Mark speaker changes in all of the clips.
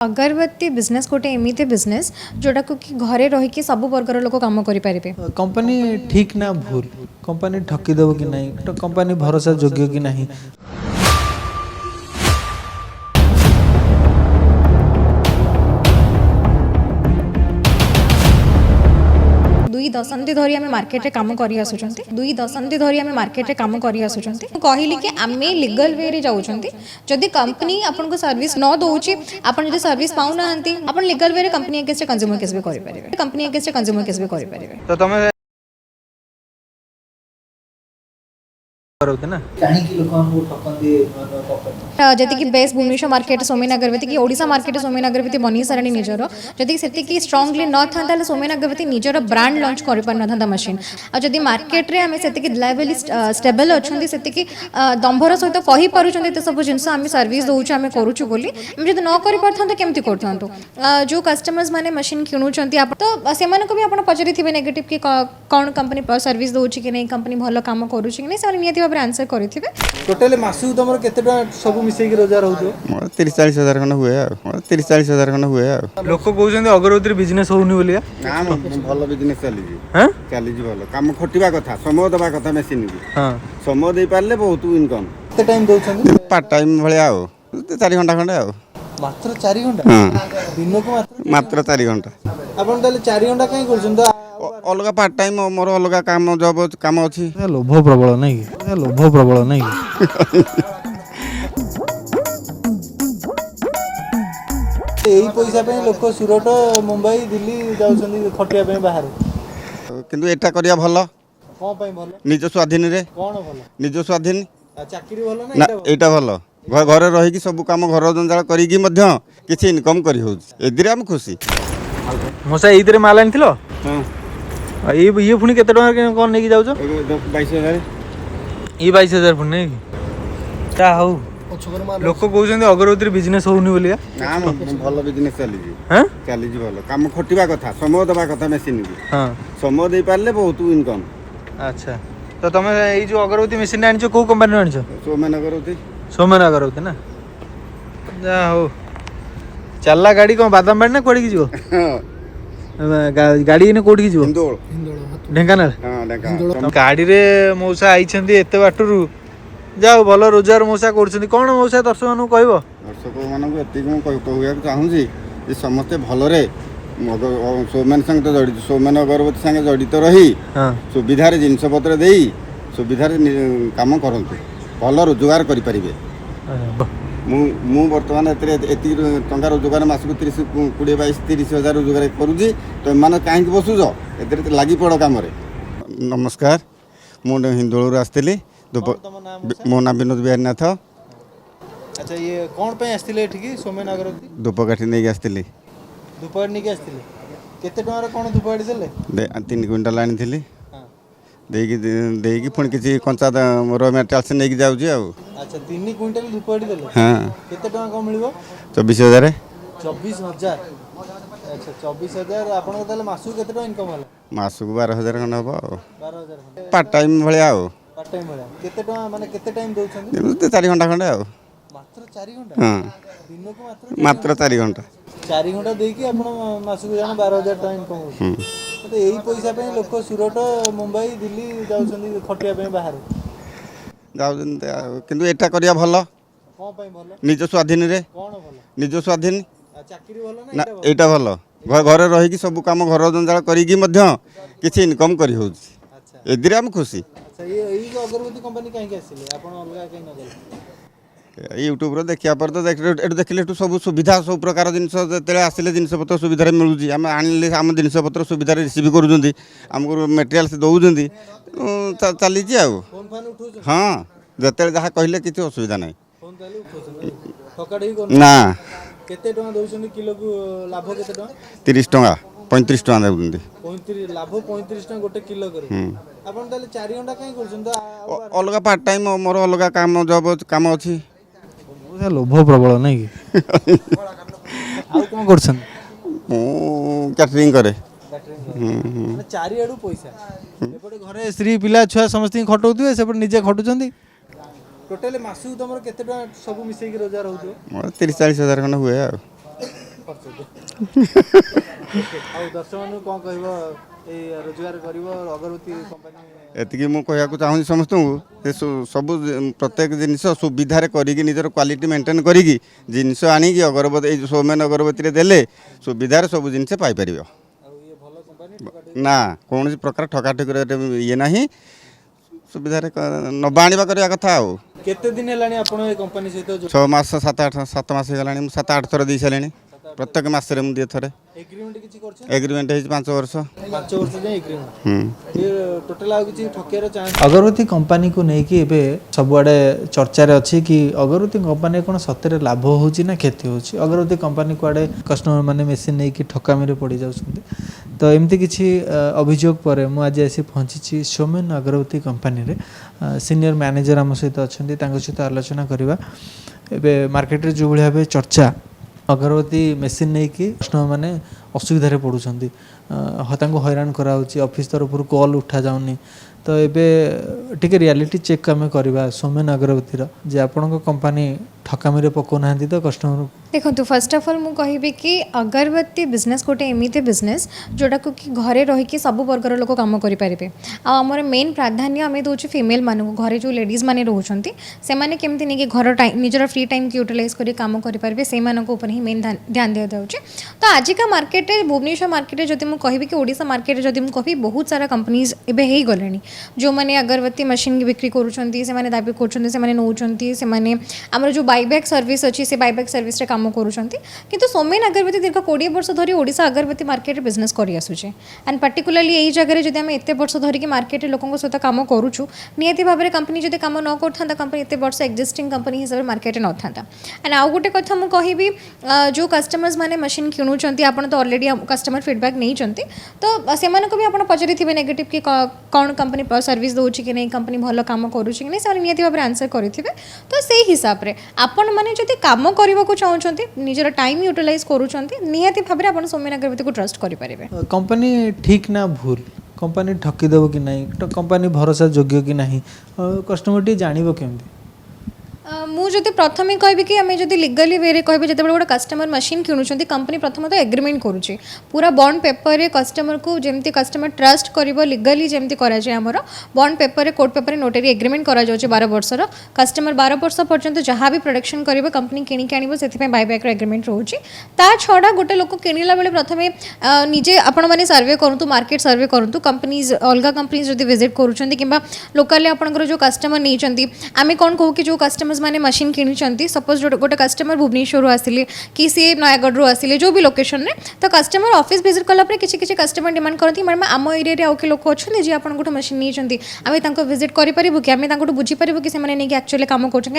Speaker 1: अगरबत्ती बिजनेस गोटे एमती बिजनेस जोटा को कि घरे रही सब वर्गर लोक काम करें।
Speaker 2: कंपनी ठीक ना भूल कंपनी ठकीदेव कि नहीं तो कंपनी भरोसा योग्य कि नहीं।
Speaker 1: दुई दशंधि धरी आम मार्केट रे काम करी आसुचंती दुई दशंधि धरी आम मार्केट रे काम करी आसुचंती कहली कि आमे लीगल वे रे जाउचंती जदि कंपनी आपन को सर्विस न दोउची आपन जदि सर्विस पाउ नाहंती आपन लीगल वे रे कंपनी अगेंस्ट कंज्यूमर केस भी करि परिबे कंपनी अगेंस्ट कंज्यूमर केस भी करि परिबे।
Speaker 2: तो तमे ना
Speaker 1: जदि कि बेस्ट भुवनेश्वर मार्केट सोमेन अगरबत्ती कि ओडिशा मार्केट सोमेन अगरबत्ती बनी सारे निजर जदि से स्ट्रांगली न था सोमेन अगरबत्ती निजर ब्रांड लॉन्च कर पार न था मशीन आदि मार्केट रे आम से रिलायबली स्टेबल अच्छा से दंभर सहित कही पार्टी सब जिन आम सर्विस दौर आम करुचु बोली जब न कर केमती करथांतु जो कस्टमर्स माने मशीन किणुचंती तो से भी आप पचारि थे नेगेटिव कि कौन कंपनी सर्विस दौर कि नहीं कंपनी भल काम करुच्ची कि नहीं निहती भाव आंसर करेंगे।
Speaker 2: टोटल मासु तुम केते सब मिसेक रोजगार हो
Speaker 3: 30-40 हजार खंड हुए 30-40 हजार खंड हुए
Speaker 2: लोक कहते अगरबत्ती बिजनेस होनी बोली
Speaker 3: ना भल बिजनेस चली भल काम खटिबा कथा समय दबा कथा मेसिन की समय दे पारले बहुत इनकम
Speaker 2: केते टाइम दउछन
Speaker 3: पार्ट टाइम भलिया 4 घंटा खंडे
Speaker 2: मात्र 4 घंटा दिन को
Speaker 3: मात्र 4 घंटा
Speaker 2: आपन ताले 4 घंटा काई करछन तो
Speaker 3: अलग पार्ट टाइम मोर अलग काम जब काम अच्छी
Speaker 2: लोभ प्रबल नहीं लोभ प्रबल नहीं यही पैसा पे लोक सूरत मुंबई दिल्ली जाउछन खटिया पे बाहर
Speaker 3: किंतु एटा करिया भल
Speaker 2: कोन पई भल
Speaker 3: निज स्वाधीन रे
Speaker 2: कोन भल
Speaker 3: निज स्वाधीन
Speaker 2: चाकरी भल
Speaker 3: ना एटा भल घरे रही सब काम घर जंजाल करी मध्य किछि इनकम करी होउछ एदिरे हम खुशी
Speaker 2: मोसा एइतरे माल आनिथिलो हां ये पुणी केते टका कौन नहीं जाऊ
Speaker 3: 22,000
Speaker 2: ये 22,000 पुणी नहीं क्या हौ लोक कहते अगरबत्ती बिजनेस होनी बोली
Speaker 3: ना भल बिजनेस चली भल काम खटिबा कथा समय दबा कथा मेसिन की समय दे पारले बहुत इनकम।
Speaker 2: अच्छा तो तुम ये जो अगरबत्ती मेसिन आनिछ को कंपनी आनिछ सोमेन अगरबत्ती ना जा हो चलला गाड़ी कौन बादाम बाड़ी ना कोड़ी की जीवो गाड़ी ने कोठी जीवो ढेंकानाल गाड़ी रे मौसा आइछंती एते बाटरू जाओ भल रोजगार मौसा करछंती कोन मौसा दर्शक मानु कहबो
Speaker 3: दर्शक मानु एति को कहया चाहू छी जे समस्त भल रे सोमेन संग तो जड़ित सोमेन अगरबत्ती संग जड़ित रही सुविधा रे जिंस पत्र देई सुविधा रे काम करंतु भल रोजगार करि परिबे। मु बर्तमान एति टंका रोजगार मासक 20-22-30 हजार रोजगार करुँगी तो मैंने कहीं बसुच ए लगी पड़ कम। नमस्कार मुझे हिंदोलू आसती मो ना विनोद बिहारी नाथ।
Speaker 2: अच्छा ये कौन पे आसले एठी सोमेन अगरबत्ती
Speaker 3: धूपकाठी नहीं आसती
Speaker 2: धूपकाठी नहीं आसले केते टंका कौन धूपकाठी देले
Speaker 3: 3 क्विंटाल आनी देकी पुणी किसी कंचा र मेटेरियल्स नहीं जाऊँगी।
Speaker 2: अच्छा 3 क्विंटाल धूपकाठी देले
Speaker 3: हाँ
Speaker 2: केते टंका कम मिलिबो
Speaker 3: 24,000
Speaker 2: 24,000। अच्छा 24,000 आपन ताले मासु केते टंका इनकम होला
Speaker 3: मासु 12,000 खंड हम
Speaker 2: 12,000
Speaker 3: पार्ट टाइम भलिया
Speaker 2: पार्ट टाइम भलिया केते टंका माने केते टाइम दउछन
Speaker 3: 4 घंटा खंडे
Speaker 2: मात्र 4 घंटा
Speaker 3: हाँ
Speaker 2: दिन को
Speaker 3: मात्र 4 घंटा
Speaker 2: 4 घंटा देकी आपन मासु जान 12,000 टंका इनकम हो तो यही पैसा पे लोक सूरत मुंबई दिल्ली जाउछन खटिया पे बाहर
Speaker 3: किंतु एटा करिया भल
Speaker 2: कोन पई भल
Speaker 3: निज स्वाधीन रे
Speaker 2: कोन भल
Speaker 3: निज स्वाधीन
Speaker 2: चाकरी भल
Speaker 3: ना एटा भल घरे रही सब काम घर जंजाल करी मध्य किछि इनकम करी होउछ एदिरे हम खुशी।
Speaker 2: अच्छा ये अगरबत्ती कंपनी काहे आसिले आपन अलगा काहे न गले
Speaker 3: यूट्यूब रो देखिया पर तो देखले सब सुविधा सब प्रकार जिनस जेते आसिले जिनस पत्र सुविधा मिलूँ आम आनिले आम जिनस पत्र सुविधा रिसीव करूँ आमको मेटेरियल्स दौरान चली हाँ जिते जहाँ कहले किसी असुविधा ना ना
Speaker 2: केते टका दउछन किलो को लाभ केते टका
Speaker 3: 30 टका 35 टका देउछन
Speaker 2: 35 लाभ 35 टका गोटे किलो करे आपन ताले 4 घंटा काई करछन तो
Speaker 3: अलग पार्ट टाइम मोर अलग काम जब काम अछि
Speaker 2: लोभ प्रबल नहीं आउ कोन करछन
Speaker 3: कैटरिंग करे
Speaker 2: चारि आडू पैसा एपटे घरे स्त्री पिला छुआ समस्त खटौथुए सेपटे निजे खटुचंदी टोटल मासु तुम केते सब मिसेक रोजगार हो
Speaker 3: 30-40 हजार खंड हुए
Speaker 2: दर्शक मान कौन कह रोजगार कर अगरबत्ती कंपनी
Speaker 3: एतिकी मु कहया चाहूँ समस्त सब प्रत्येक जिनस सुविधार करी निजर क्वालिटी मेंटेन करी जिनस आनिकी अगरबत्ती सौम्यन अगरबत्ती देले सुविधार सब जिनस पाइपर ना कौन प्रकार ठकाठक ये ना सुविधा नबा आने करवा कथा
Speaker 2: केते दिन हेलानी आपण ए कंपनी सहित
Speaker 3: 6 मास 7 मास होगा 7-8 थर दे सारे प्रत्येक मसरे मुझे थे
Speaker 2: एग्रीमेंट किछि करछ
Speaker 3: एग्रीमेंट 5 वर्ष
Speaker 2: 5 वर्ष जे एग्रीमेंट ये टोटल आ किछि ठकियार चांस
Speaker 4: अगरबत्ती कंपनी को नहीं कि एबे सबुआड़े चर्चार अच्छी कि अगरबत्ती कंपनी कौन सतरे लाभ होची ना क्षति होची अगरबत्ती कंपनी कुआडे कस्टमर माने मेसीन नहीं कि ठकामी पड़ जाउछन्ते तो एमती किछि अभियोग पर मु आज आसी पहुंची सौम्यन अगरबत्ती कंपनी रे सीनियर मैनेजर आम सहित अच्छा सहित आलोचना करवा एबे मार्केट रे जो भाई चर्चा अगरबत्ती मेसीन नहीं कि कस्टमर मैंने असुविधा पड़ुंट हैरान कराऊँच ऑफिस तरफ कॉल उठा जाऊनी तो एबे टिके रियलिटी चेक आम करवा सौम्यन अगरबत्तीर जे आपण कंपनी ठकामी पकाना तो कस्टमर
Speaker 1: देखो फर्स्ट ऑफ ऑल मु कहिबी कि अगरबत्ती बिजनेस गोटे एमिते बिजनेस जोटा को कि घरे रही कि सब वर्गर लोक काम करि परिबे आ हमर मेन प्राधान्य आमे दोछु फीमेल मानु घरे जो लेडीज माने रहउछंती से माने केमति नै कि घर टाइम निजर फ्री टाइम के यूटिलाइज करी काम करि परिबे से मानको ऊपर ही मेन ध्यान दिया जाउछ तो आज का मार्केट रे भुवनेश्वर मार्केट रे जदि मु कहिबी कि ओडिसा मार्केट रे जदि मु कहि बहुत सारा कंपनीज एबे हेई गलेनी जो माने अगरबत्ती मशीन की बिक्री करूछंती से माने दाबी करूछंती से माने नउछंती से माने हमर जो बायबैक सर्विस अछि से बायबैक सर्विस रे काम करूछंती किंतु सौम्यन अगरबत्ती दीर्घ 20 वर्ष धरी ओडिसा अगरबत्ती मार्केट रे बिजनेस करि आसुचे एंड पर्टिकुलरली एई जगह रे जदि हम एते वर्ष धरी कि मार्केट रे लोकन सहित काम करूछु नियति भाबरे कंपनी जदि काम न करथांता कंपनी एते वर्ष एक्जिस्टिंग कंपनी हिसाब मार्केट रे नथांता एंड आउ गोटे कथा मु कहिबी जो कस्टमर्स माने मशीन किणुचंती आपण तो ऑलरेडी कस्टमर फीडबैक नै चंती तो सेमानको भी आपण पचरिथिबे नेगेटिव कि कोन कंपनी सर्विस दोछि कि नै कंपनी भलो काम करूछि कि नै से नियति भाबरे आंसर करिथिबे तो सेही हिसाब रे आपण माने जदि काम करबा को चाहउचंती निजर टाइम यूटिलाइज करूचंती नियति भाबरे आपण सौम्यन अगरबत्ती को ट्रस्ट करि परिबे
Speaker 4: कंपनी ठीक ना भूल कंपनी ठकी देबो कि नहीं तो कंपनी भरोसा योग्य कि नहीं कस्टमर टी जानिबो केमती
Speaker 1: मुझे प्रथम कहबी कि आम जब लीगली वे कहे जो गोटे कस्टमर मशीन किणुंट कंपनी प्रथम तो एग्रीमेंट करुच्ची पूरा बॉन्ड पेपर रे कस्टमर को जमती कस्टमर ट्रस्ट कर लीगली जमती कराए आमर बॉन्ड पेपर रे कोर्ट पेपर नोटरी एग्रीमेंट करा 12 वर्षर कस्टमर 12 वर्ष पर्यंत जहाँ भी प्रोडक्शन कर कंपनी किणिक आण से बायबैक एग्रीमेंट रोचे ता छड़ा गोटे लोक किणला बेले प्रथम निजे आपण मैंने सर्वे करूँ मार्केट सर्वे करूँ कंपनीज अलग कंपनीज जब विजिट करुँच कि लोकाली आपंकर जो कस्टमर नहीं आम कौन कहूँ कि जो कस्टमर्स माने मशीन किणी सपोज गोटे कस्टमर भुवनेश्वर आसिले कि सी नयागढ़ आसिले जो भी लोकेशन रे तो कस्टमर ऑफिस विजिट कलापर किसी कस्टमर डिमांड करती मैडम आम एरिया आउ कि लोक अच्छा जी आप मशीन नहीं आम विजिट करूँ कि आम बुझीपारू कि नहीं एक्चुअली कम कर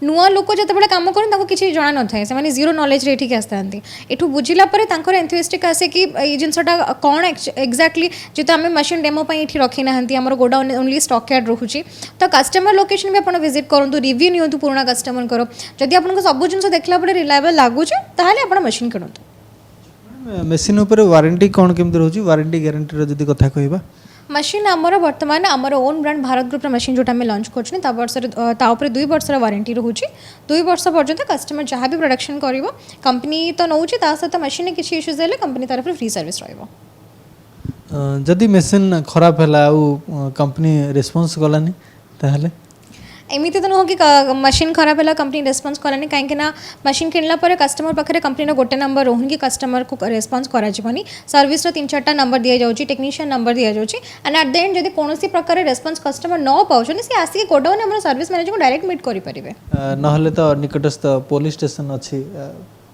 Speaker 1: नुआ लोक जो कम कर किसी जना न थाए से जीरो नॉलेज रे आसता एठू बुझिला एंथुइस्टिक आसे कि ये जिनटा कौन एक्जाक्टली जो आम मशीन डेमो ये रखी ना आम गोडाउन ओनली स्टॉक यार्ड रोचे तो कस्टमर लोकेशन भी आप विजिट करूँ रिव्यू नियंतु पुराना कस्टमर करो जदि आपको सब जिन देखला रिलायबल लगुच ताहले आप मशीन किणतु
Speaker 4: मेसीन उपर वारंटी कौन केमती रोची वारंटी ग्यारंटी जदि कथा कहबा
Speaker 1: मशीन आमर बर्तमान आमर own brand Bharat group machine जोटा लॉन्च कर 2 वर्ष वारंटी रोचे 2 वर्ष पर्यंत कस्टमर जहाँ भी प्रोडक्शन कर कंपनी तो नौ सहित मशीन किसी इश्यूज हेल्ले कंपनी तरफ फ्री सर्विस रही
Speaker 4: जदि मेसीन खराब है कंपनी रेस्पॉन्स कलानी ताहले
Speaker 1: एमती तो नुह कि मशीन खराब है कंपनी रेस्पॉन्स करानी कहीं मशीन किणला कस्टमर पाखे कंपनी गोटे नंबर रोहन कि कस्टमर को रेस्पॉन्स करानी सर्विस 3-4 नंबर दि जाऊँगी टेक्नीशियन नंबर दि जाऊँगी एंड एट द एंड जब कौन प्रकार रेस्पॉन्स कस्टमर न पाँच सी आसिक गोडाउन आम सर्विस मैनेजर को डायरेक्ट मीट करेंगे
Speaker 4: ना तो निकटस्थ पुलिस स्टेशन अच्छी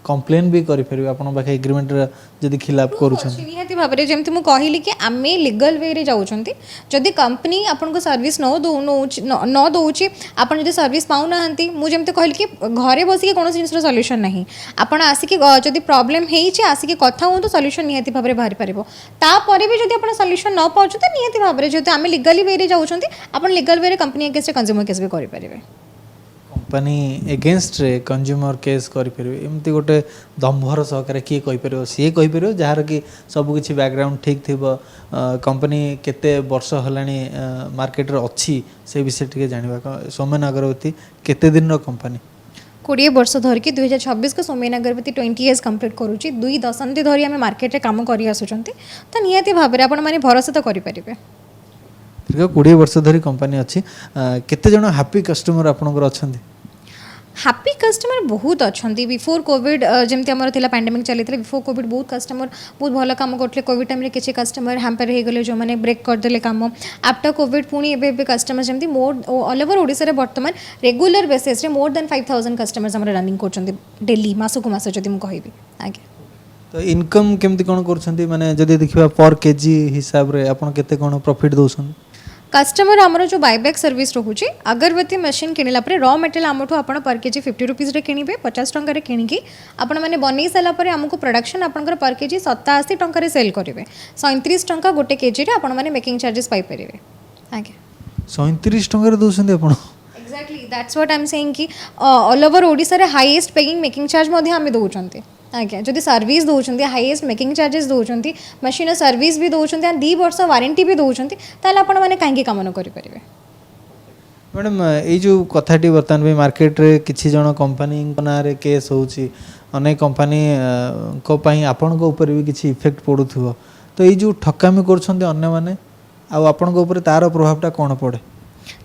Speaker 4: कंप्लेन भी करें आपन पाखे एग्रीमेंट जदि खिलाफ
Speaker 1: निहाती भाव में जमी मुझे कहली कि आम लीगल वे रे जाऊँगी जदि कंपनी आपन को सर्विस न दौची आप सर्विस पाऊना मुझे कहली कि घरे बसिक कौन जिन सल्यूशन ना आपड़ आसिक जदि प्रोब्लेम आसिक कथा हूँ तो सल्यूशन निहाती भाव में बाहरी पार तापर भी जब आप सल्यूशन न पाँच तो निहाती भाव में जेहतु आम लीगली वे रे जाऊँगी आप legal way company against consumer case भी करेंगे
Speaker 4: कंपनी एगेंस्ट रे कंज्यूमर केस करें एमती गोटे दम्भर सहकार किए कहीपर सी कहीपर जार कि सबकि बैकग्राउंड ठीक थी कंपनी केते वर्ष होलानी मार्केट रे अच्छी से विषय टे जानवा सौम्यन अगरबत्ती केते दिन कंपनी
Speaker 1: 20 वर्ष धरिकी 2026 को सौम्यन अगरबत्ती 20 इयर्स कंप्लीट करुँची 2 दशंधि धरी आम मार्केट में कम कर आसुँच तो निहाती भाव में आपण मैंने भरोसा तो करेंगे।
Speaker 4: दीर्घ 20 वर्ष धरी कंपनी अच्छी केते जण हैप्पी कस्टमर आपनकर अछंती?
Speaker 1: हैप्पी कस्टमर बहुत अच्छा बिफोर कोविड जमती आम पैंडेमिक चली बिफोर कोविड बहुत कस्टमर बहुत भल काम करते कोविड टाइम किसी कस्टमर हैम्पर हो गले जो मैंने ब्रेक करदे कम आफ्टर कोविड पुणी एवं कस्टमर जमी मोर ऑल ओवर ओडिशा बर्तमान regular basis more than 5000 customers running कर डेली मसकू मस जब मुझे कहबी आगे।
Speaker 4: तो इनकम केमती कोन करछंती माने जदि देखिबा पर केजी हिसाब रे आपण केते कोन प्रॉफिट दोछन?
Speaker 1: कस्टमर आमर जो बायबैक सर्विस रोचे अगरबत्ती मशीन किणला रॉ मटेरियल आमठू आप पर केजी 50 रुपीज किणवे 50 टकर किणिकी आपण मैंने बनई सारापर आमको प्रोडक्शन आपंकर पर केजी 87 टकर सेल करेंगे 37 टंका गोटे केजी आपण मैंने मेकिंग चार्जेस पाइपर आगे
Speaker 4: 37 टकर दोछंती आपण?
Speaker 1: Exactly that's what I am saying कि ऑल ओवर ओडिशा रे हाईएस्ट पेइंग मेकिंग चार्ज मध्ये आमे दोउचंती आज्ञा जदि सर्विस दौरान हाईएस्ट मेकिंग चार्जेस दौरान मशीन सर्विस भी दौरान 2 वर्ष वारंटी भी दौरान ताल आपण मैंने कहीं कम न करेंगे।
Speaker 4: मैडम ये जो कथाटी बर्तमान भी मार्केट रे किछि जण कंपनी ना रे केस होउची अनेक कंपनी को पई आपन को ऊपर भी किछि इफेक्ट पडुथुव तो ये जो ठकामी करछन्ते अन्य माने आ आपन को ऊपर तार प्रभावटा कोन पड़े?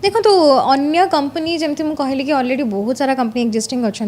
Speaker 1: देखो तो अन्य कंपनी जमती मुझे कहली कि ऑलरेडी बहुत सारा कंपनी एक्जिस्टिंग अच्छा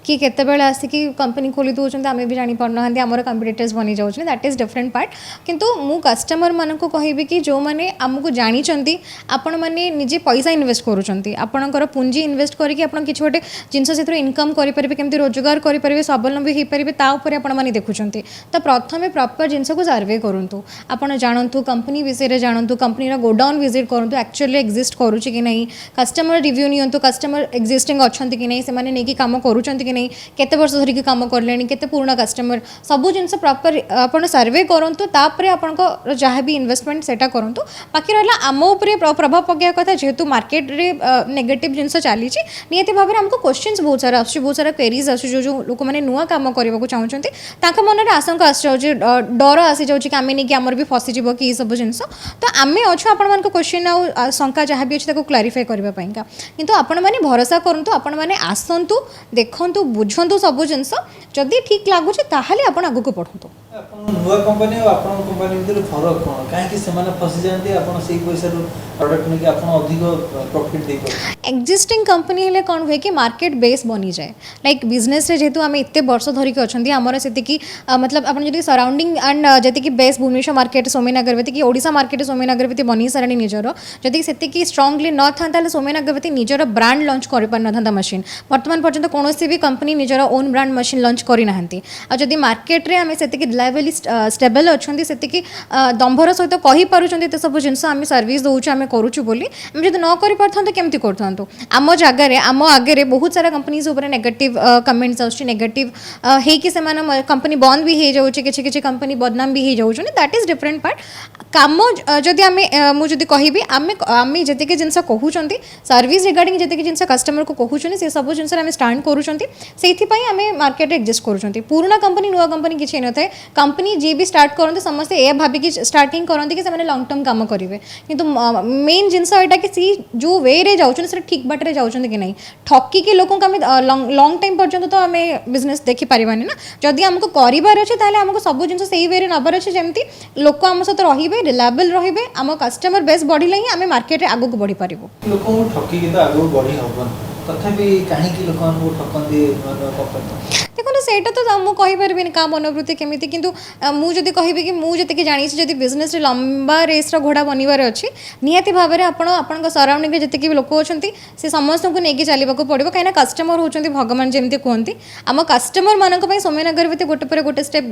Speaker 1: कि केतबेले आसिकी कंपनी खोली दौरान आम भी जानी पारना आमर कंपिटिटर्स बनी जाऊँ दैट इज डिफरेंट पार्ट किंतु मु कस्टमर मान को कहबी कि जो मैंने आमको जानी आपण मैंने निजे पैसा इन्वेस्ट करूँकर पुंजी इन्वेस्ट करके किसी गोटे जिनस से इनकम करेंगे केमती रोजगार करेंगे स्वावलम्बी हो पारे ताऊपर आपण देखुं तो प्रथम प्रॉपर जिनस को सर्वे करूँ आपड़ जानतु कंपनी विषय जानतु कंपनी गोडाउन विजिट करूँ एक्चुअली एक्जिस्ट करूँ कि नहीं कस्टमर रिव्यू नियंतु कस्टमर एक्जिस्टिंग अच्छा कि नहीं से नहीं कम करूँ कि नहीं केते वर्ष धरिकी कम करले केते पुराना कस्टमर सबू जिनस प्रॉपर आपण सर्वे करूँ तापर आपण जहाँ भी इन्वेस्टमेंट सेटा करूँ बाकी रहा आम उपरे प्रभाव पकड़ा कथा जेहेतु मार्केट रे नेगेटिव जिनस चली निहती भाव में आमको क्वेश्चंस बहुत सारा आसुची बहुत सारा क्वेरीज आसुची जो लोक मैंने नुआ काम करने को चाहते मन में आशंका आस डर आसी जाऊँ कि आम नहीं आमर भी फसीज कि सब जिनस तो आम अच्छु आपण क्वेश्चन आ शंका जहाँ भी अच्छे क्लारिफाई करने किंतु आपण मैंने भरोसा करूँ आपण मैंने आसतु देखु बुझु सब जिनस जदि ठीक लगुच ताहले आपण आगु को पढ़ु
Speaker 4: नुआ कंपनी और आपन कंपनी भीतर फरक कोन काहे से माने फसी जानती आपन सेही पैसा रो प्रोडक्ट ने कि आपन अधिक प्रॉफिट दे पर
Speaker 1: एक्जिस्टिंग कंपनी हेले कोन होय कि मार्केट बेस बनी जाए लाइक बिजनेस रे जेतु आमे इत्ते वर्ष धरि के अछंती हमर सेति कि मतलब आपन जदि सराउंडिंग एंड जेति कि बेस भुवनेश्वर मार्केट सौम्यन अगरबत्ती कि ओडिसा मार्केट सौम्यन अगरबत्ती बनी सारानी निजर जदि सेति कि स्ट्रांगली न थांता सौम्यन अगरबत्ती निजर ब्रांड लॉन्च करि पार न थांता मशीन वर्तमान पर्यंत कोनोसी भी कंपनी निजर ओन ब्रांड मशीन लॉन्च करि नाहंती आ जदि मार्केट रे आमे सेति कि लेवल स्टेबल अच्छा से दंभर सहित कही पार्टी ये सब जिन आम सर्विस दौर आम करुचु बोली आम जब न कर केमती करूँ आम जगार आम आगे बहुत सारा कंपनीज नेगेटिव कमेंट्स आसगेटिव हो कंपनी बंद भी हो जाऊँगी किसी कंपनी बदनाम भी हो जाऊँ दैट इज डिफरेंट पार्ट कम जदि आम मुझे कहबी आम आम जी जिन कहते सर्विस रिगार्डिंग जी जिन कस्टमर को कहते से सब जिन स्टार्ट करें मार्केट एक्जिस्ट करूँ पुराना कंपनी नुआ कंपनी किसी न था कंपनी जी भी स्टार्ट करते समस्ते यह भाविकी स्टार्टिंग करते कि लंग टर्म काम करेंगे किंतु मेन जिनस यहाँ कि सी जो वे रे जाऊँ से ठीक बाटे जाऊँ कि नहीं ठकिकी लोक लंग टाइम पर्यंत तो आम बिजनेस देखिपारे ना जदि आमको करार अच्छे आमको सब जिन से वे नबार अच्छे जमी लोक आम सहित रे रिलायबल रे आम कस्टमर बेस बढ़ले ही आम मार्केट आगे बढ़ी पार
Speaker 4: लोक ठकिकी तो आगे बढ़ी हम तथापि कहीं लोक ठकती
Speaker 1: देखो सेटा तो मुझे कहीपरि क्या मनोवृत्ति केमी कितु मुझे कहबी कि मुझे जानी जब बिजनेस लंबा रेस्र घोड़ा बनबार अच्छी निहाती भाव में आपण सराउंडिंग जी भी लोक अच्छा से समस्त को लेकिन चलने पड़ो कहीं कस्टमर होती भगवान जमी कहते आम कस्टमर मानी सौम्यन अगरबत्ती गोटे पर गोटे स्टेप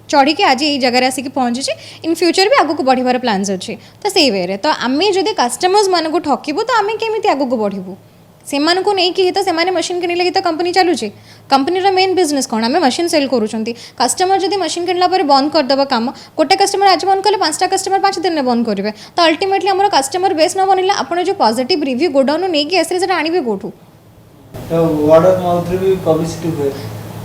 Speaker 1: चढ़ी के आज ये जगह आसिक पहुँची इन फ्यूचर भी आगू बढ़ार प्लान्स अच्छे तो से वे तो आम जब कस्टमर्स मान को ठकबू तो आम केमी आगू बढ़ू से नहीं कि तो से मशीन किणिले कि तो कंपनी चलुचे कंपनी मेन बिजनेस कौन आम मशीन सेल करूँ कस्टमर जब मशीन किणला बंद करदे काम गोटे कस्टमर आज बंद कले 5टा कस्टमर 5 दिन में बंद करेंगे तो अल्टीमेटली आम कस्टमर बेस न बनला आपड़ जो पॉजिटिव रिव्यू गोडाउन नहीं आसले आने कौटू
Speaker 4: तो वर्ड ऑफ माउथ रे भी पब्लिसिटी हुए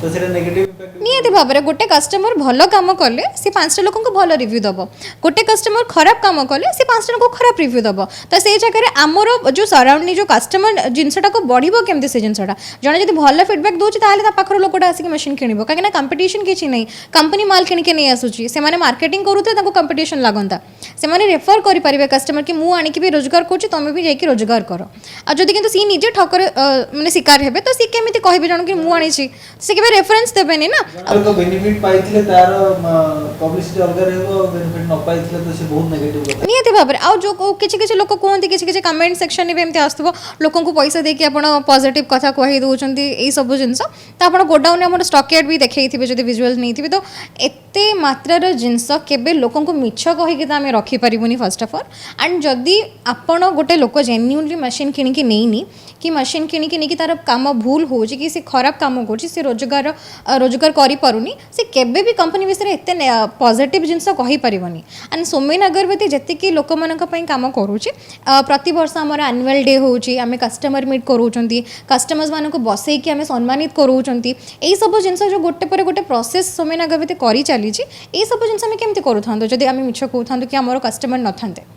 Speaker 4: तो सेटा नेगेटिव इम्पैक्ट
Speaker 1: निहाती भाव में गोटे कस्टमर भल कम कले सी 5टा लोक भल रिव्यू दब गोटे कस्टमर खराब कम कले सी 5टा लोक खराब रिव्यू दब तो से जगह आमर जो सराउंडिंग जो कस्टमर जिनटा को बढ़ो केमती से जिनटा जड़े जब भल फिडबैक दूसरी पाखर लोकटा आसिक मशीन किण कहीं कंपिटिशन किसी नहीं कंपनी माल किणिके नहीं आसूची से मार्केटिंग करूथे कंपिटिशन लगता से रेफर करेंगे कस्टमर कि मुझे आणिकी भी रोजगार करुँच तुम भी जाकि रोजगार कर आदि कितु सी निजे ठकर मैंने शिकार हे तो सी केमी कहे जन कि मुझे आनी से केवल रेफरेन्स देवेनि ना
Speaker 4: तो बेनिफिट पाइथिले तार पब्लिसिटी अलग रहबो बेनिफिट न पाइथिले तो से बहुत नेगेटिव କଥା
Speaker 1: निहाती भाव में आउ जो किसी किसी लोक कहते किसी कमेंट सेक्शन में एमती आसो लोक पैसा देके आप पॉजिटिव कथा कही दौरान यही सब जिनस तो आप गोडाउन में स्टॉक यार्ड भी देखी थे जो विजुअल नहीं थे तो एत मात्रार जिनस केबे लोक मिछ कहीकि तो आम रखिपारूनी फर्स्ट ऑफ ऑल एंड जदि आपण गोटे लोक जेन्युइनली मशीन किणिकी नहीं कि मशीन किणिकी नहीं कि तार काम भूल हो कि सी खराब काम कर रोजगार करें से केबे भी कंपनी विषय एत पॉजिटिव जिनस कहीपरनि एंड सोमेन अगरबत्ती जी लोक मानी कम करुचे प्रति वर्ष आम एनुअल डे होची आम कस्टमर मीट करों कस्टमर्स मान बसईकि आम सम्मानित करों यही सब जिन जो गोटे पर गोटे प्रोसेस सोमेन अगरबत्ती कर चली सब जिन केमती करूँ जदि आम मिछ कहूँ कि आम कस्टमर न था